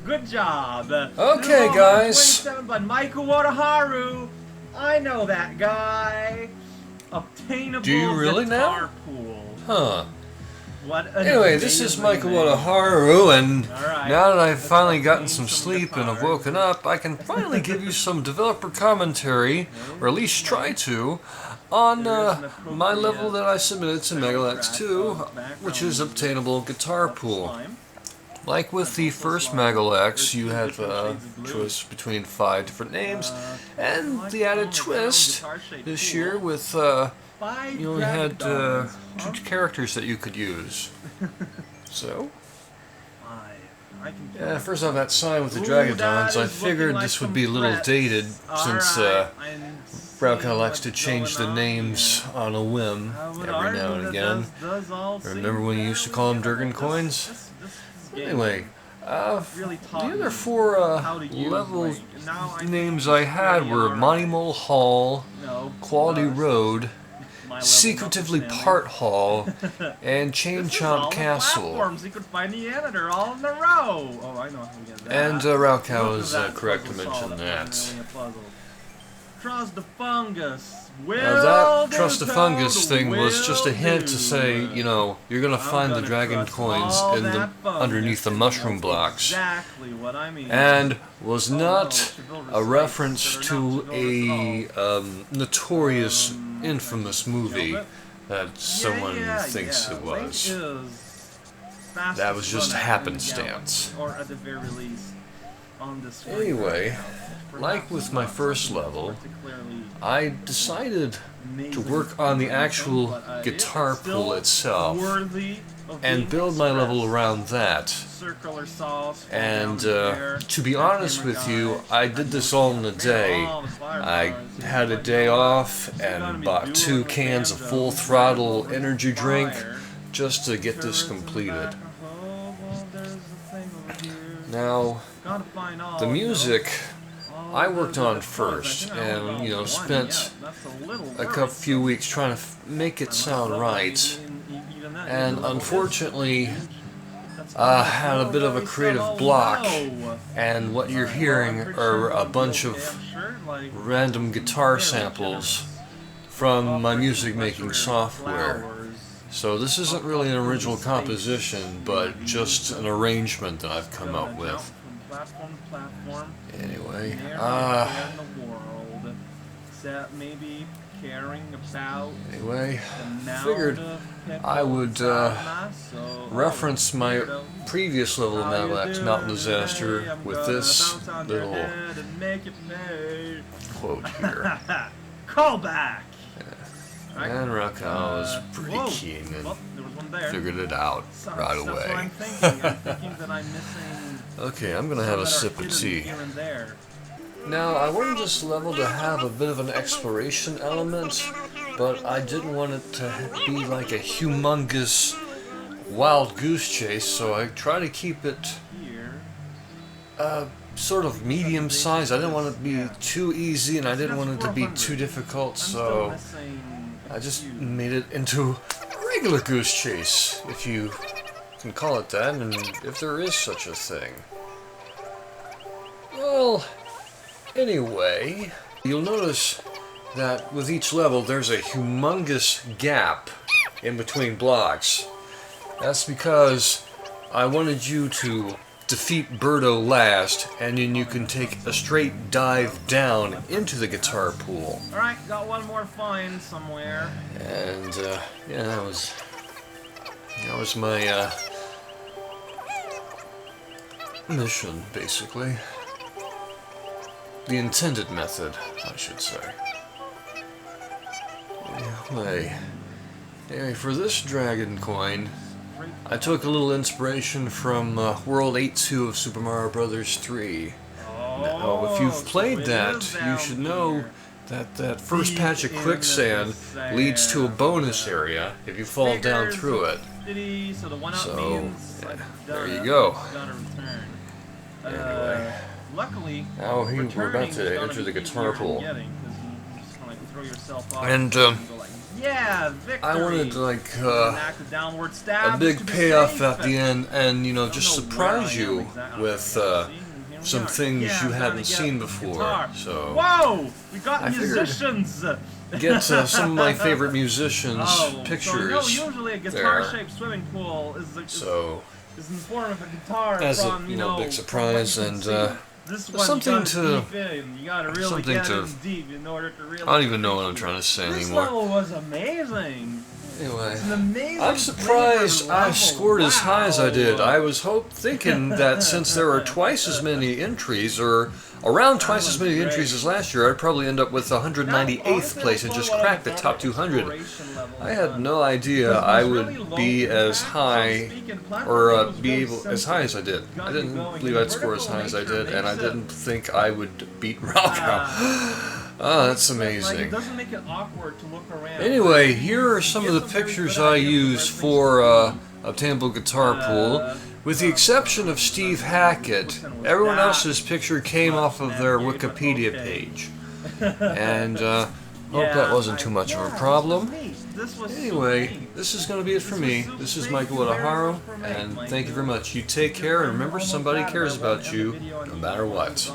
Good job. Okay, guys. 27 by Maiku Wotaharu. I know that guy. Obtainable. Do you really guitar now? Pool. Huh. What an Anyway, this is amazing Maiku name. Wotaharu, and Alright, now that I've let's finally gotten obtain some some sleep and have guitars. woken up, I can finally give you some developer commentary, or at least try to, on my level that I submitted to MaGL X2, which is Obtainable Guitar Pool. Like with the first MaGL X, you have a choice between 5 different names, and the added twist this year with you only had 2 characters that you could use. So, first off, that sign with the Dragodons, I figured this would be a little dated since Raukau likes to change the names on a whim every now and again. Remember when you used to call them Durgan coins? Anyway, the other 4 level names I had were Maiku Hall, Quality Road, Secretively Part Hall, and Chain Chomp Castle. You could find the editor all in a row. Oh, I know how to get that. And Raukau is correct to mention that. Trust the fungus. Now that Trust the Fungus thing was just a hint to say, you know, you're gonna find the dragon coins in the underneath the mushroom blocks. Exactly what I mean. And was not a reference to a notorious, infamous movie that someone thinks it was. That was just happenstance. Or at the very least, on the screen. Anyway, like with my first level, I decided to work on the actual guitar pool itself and build my level around that. And to be honest with you, I did this all in a day. I had a day off and bought 2 cans of Full Throttle energy drink just to get this completed. Now, the music I worked on first, and you know, spent a few weeks trying to make it sound right, and unfortunately had a bit of a creative block, and what you're hearing are a bunch of random guitar samples from my music making software. So this isn't really an original composition, but just an arrangement that I've come up with. Anyway, figured I would reference my previous level of MaGL X Mountain Disaster with this little quote here. Call back. And Raukau was pretty keen and figured it out right away. Okay, I'm gonna have a sip of tea. Now, I wanted this level to have a bit of an exploration element, but I didn't want it to be like a humongous wild goose chase, so I try to keep it sort of medium size. I didn't want it to be too easy, and I didn't want it to be too difficult, so I just made it into a regular goose chase, if you can call it that, and if there is such a thing. Well, anyway, you'll notice that with each level there's a humongous gap in between blocks. That's because I wanted you to defeat Birdo last, and then you can take a straight dive down into the guitar pool. Alright, got one more find somewhere. And, yeah, that was my, mission, basically. The intended method, I should say. Anyway, for this dragon coin, I took a little inspiration from World 8-2 of Super Mario Bros. 3. Now, if you've played that, you should know that that first patch of quicksand leads to a bonus area if you fall down through it. So, yeah, there you go. Anyway, now we're about to enter the guitar pool. And Yeah, victory. I wanted like Active downward stab a big just to be payoff safe. at the end, and you know, I just don't know where surprise I am you exactly. with See, here we some are. things Yeah, you I'm trying hadn't to seen get before. guitar. So Whoa! We got I figured- musicians. get some of my favorite musicians' pictures. So usually a there. guitar-shaped swimming pool is in form of a guitar as from, a big surprise, and this one something to you gotta really get in deep in order to really. I don't even know what I'm trying to say This anymore. level was amazing. Anyway, It's an amazing I'm surprised flavor I level. scored as high as I did. Wow. I was thinking that since there were twice as many entries, or around twice as many entries as last year, I'd probably end up with 198th place and just crack the top 200. I had no idea I would be as high, or be able as high as I did. I didn't believe I'd score as high as I did, and I didn't think I would beat Ralcow. Oh, that's amazing. It doesn't make it awkward to look around. Anyway, here are some of the pictures I used for Obtainable Guitar Pool. With the exception of Steve Hackett, everyone else's picture came off of their Wikipedia page. And hope that wasn't too much of a problem. Anyway, this is going to be it for me. This is Maiku Wotaharu, and thank you very much. You take care, and remember, somebody cares about you, no matter what.